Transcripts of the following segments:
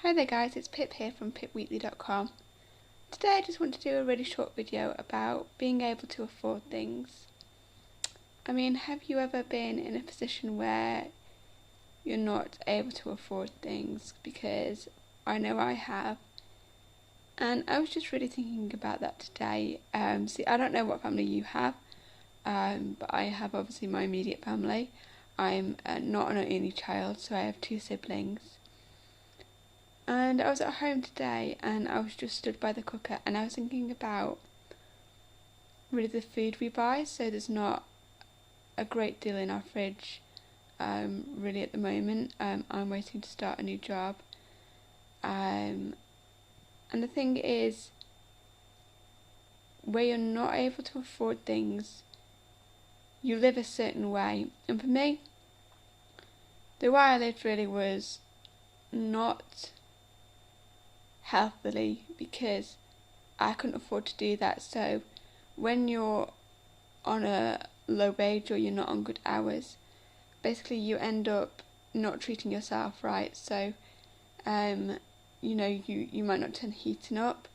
Hi there guys, it's Pip here from pipweekly.com. Today I just want to do a really short video about being able to afford things. I mean, have you ever been in a position where you're not able to afford things? Because I know I have. And I was just really thinking about that today. See, I don't know what family you have, but I have obviously my immediate family. I'm not an only child, so I have two siblings. And I was at home today and I was just stood by the cooker and I was thinking about really the food we buy. So there's not a great deal in our fridge really at the moment. I'm waiting to start a new job. And the thing is, where you're not able to afford things, you live a certain way. And for me, the way I lived really was not healthily, because I couldn't afford to do that. So when you're on a low wage or you're not on good hours, basically you end up not treating yourself right. So you might not turn heating up.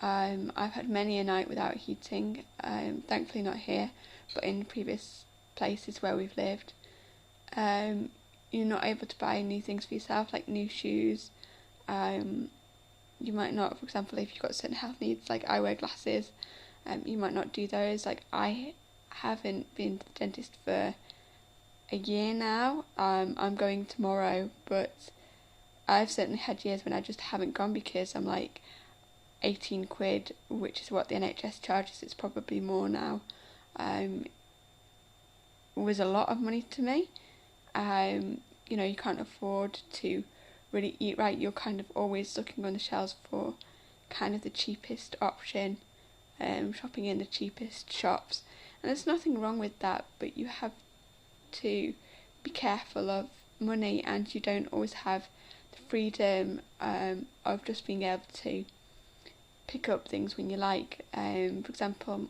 I've had many a night without heating, thankfully not here, but in previous places where we've lived. You're not able to buy new things for yourself, like new shoes. You might not, for example, if you've got certain health needs, like I wear glasses, you might not do those. Like I haven't been to the dentist for a year now. I'm going tomorrow, but I've certainly had years when I just haven't gone because I'm like 18 quid, which is what the NHS charges. It's probably more now. Was a lot of money to me. You can't afford to really eat right. You're kind of always looking on the shelves for kind of the cheapest option, shopping in the cheapest shops, and there's nothing wrong with that, but you have to be careful of money, and you don't always have the freedom of just being able to pick up things when you like. For example,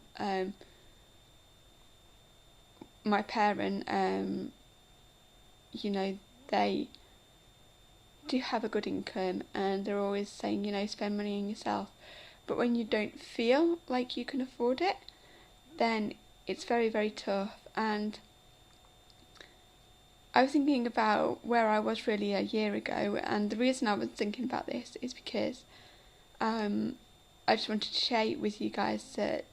my parent, they do have a good income and they're always saying, spend money on yourself. But when you don't feel like you can afford it, then it's very, very tough. And I was thinking about where I was really a year ago, and the reason I was thinking about this is because I just wanted to share with you guys that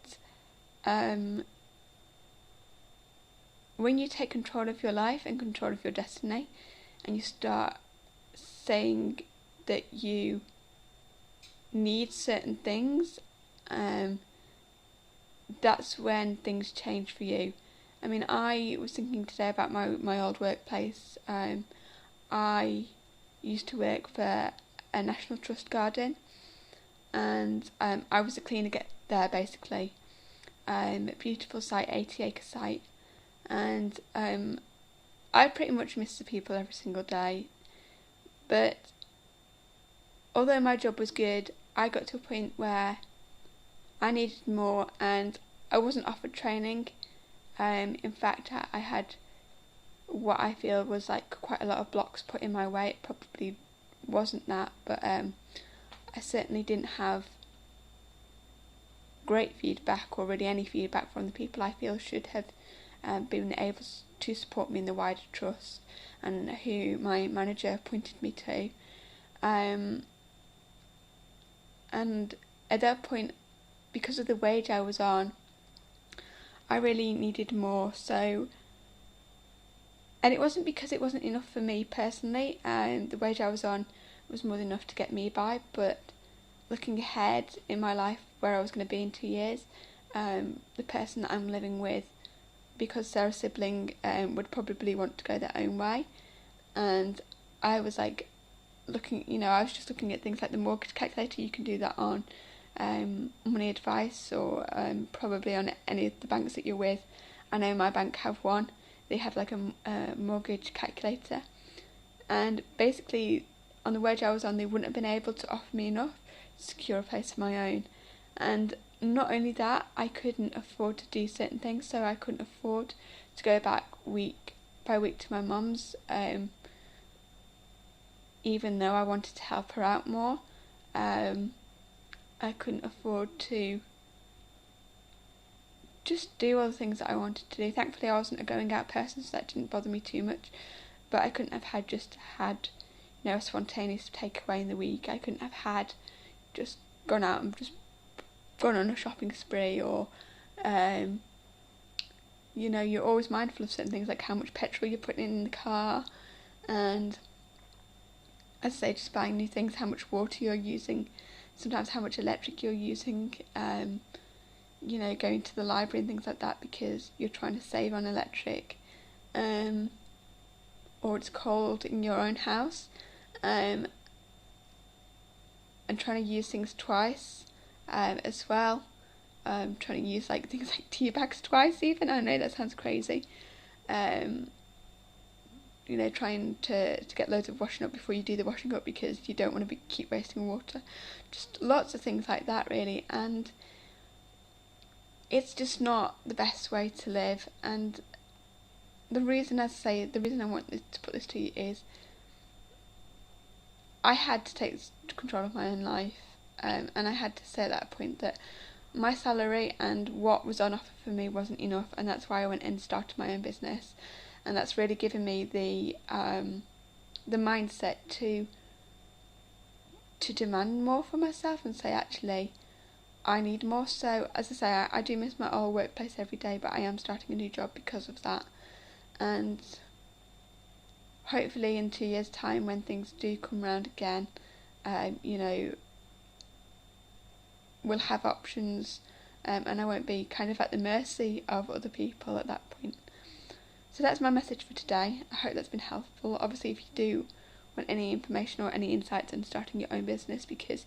when you take control of your life and control of your destiny, and you start saying that you need certain things, that's when things change for you. I mean, I was thinking today about my old workplace. I used to work for a National Trust garden, and I was a cleaner there basically. Beautiful site, 80-acre site, and I pretty much miss the people every single day. But although my job was good, I got to a point where I needed more and I wasn't offered training. In fact, I had what I feel was like quite a lot of blocks put in my way. It probably wasn't that, but I certainly didn't have great feedback, or really any feedback, from the people I feel should have been able to support me in the wider trust, and who my manager pointed me to. And at that point, because of the wage I was on, I really needed more. So, and it wasn't because it wasn't enough for me personally, the wage I was on was more than enough to get me by, but looking ahead in my life where I was going to be in 2 years, the person that I'm living with, because they're a sibling, would probably want to go their own way. And I was like I was just looking at things like the mortgage calculator. You can do that on Money Advice, or probably on any of the banks that you're with. I know my bank have one. They have like a mortgage calculator, and basically on the wage I was on, they wouldn't have been able to offer me enough to secure a place of my own. And not only that, I couldn't afford to do certain things. So I couldn't afford to go back week by week to my mum's, even though I wanted to help her out more, I couldn't afford to just do all the things that I wanted to do. Thankfully I wasn't a going out person, so that didn't bother me too much, but I couldn't have had a spontaneous takeaway in the week. I couldn't have just gone out and just gone on a shopping spree, or you're always mindful of certain things, like how much petrol you're putting in the car, and as I say, just buying new things, how much water you're using, sometimes how much electric you're using, going to the library and things like that because you're trying to save on electric, or it's cold in your own house, and trying to use things twice as well. Trying to use things like tea bags twice even. I know that sounds crazy. Trying to get loads of washing up before you do the washing up because you don't want to keep wasting water. Just lots of things like that really, and it's just not the best way to live. And the reason I want to put this to you is I had to take control of my own life, and I had to say at that point that my salary and what was on offer for me wasn't enough, and that's why I went and started my own business. And that's really given me the mindset to demand more for myself and say, actually, I need more. So as I say, I do miss my old workplace every day, but I am starting a new job because of that. And hopefully in 2 years' time, when things do come round again, we'll have options, and I won't be kind of at the mercy of other people at that point. So that's my message for today. I hope that's been helpful. Obviously, if you do want any information or any insights on starting your own business, because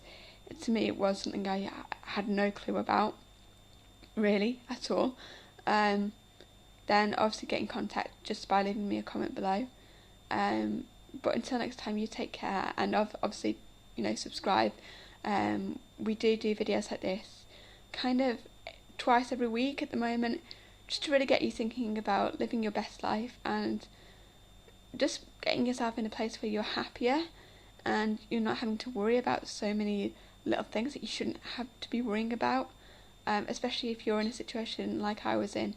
to me it was something I had no clue about, really, at all, then obviously get in contact just by leaving me a comment below. But until next time, you take care, and obviously, subscribe. We do videos like this kind of twice every week at the moment, just to really get you thinking about living your best life and just getting yourself in a place where you're happier and you're not having to worry about so many little things that you shouldn't have to be worrying about, especially if you're in a situation like I was in.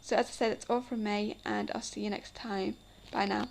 So as I said, that's all from me, and I'll see you next time. Bye now.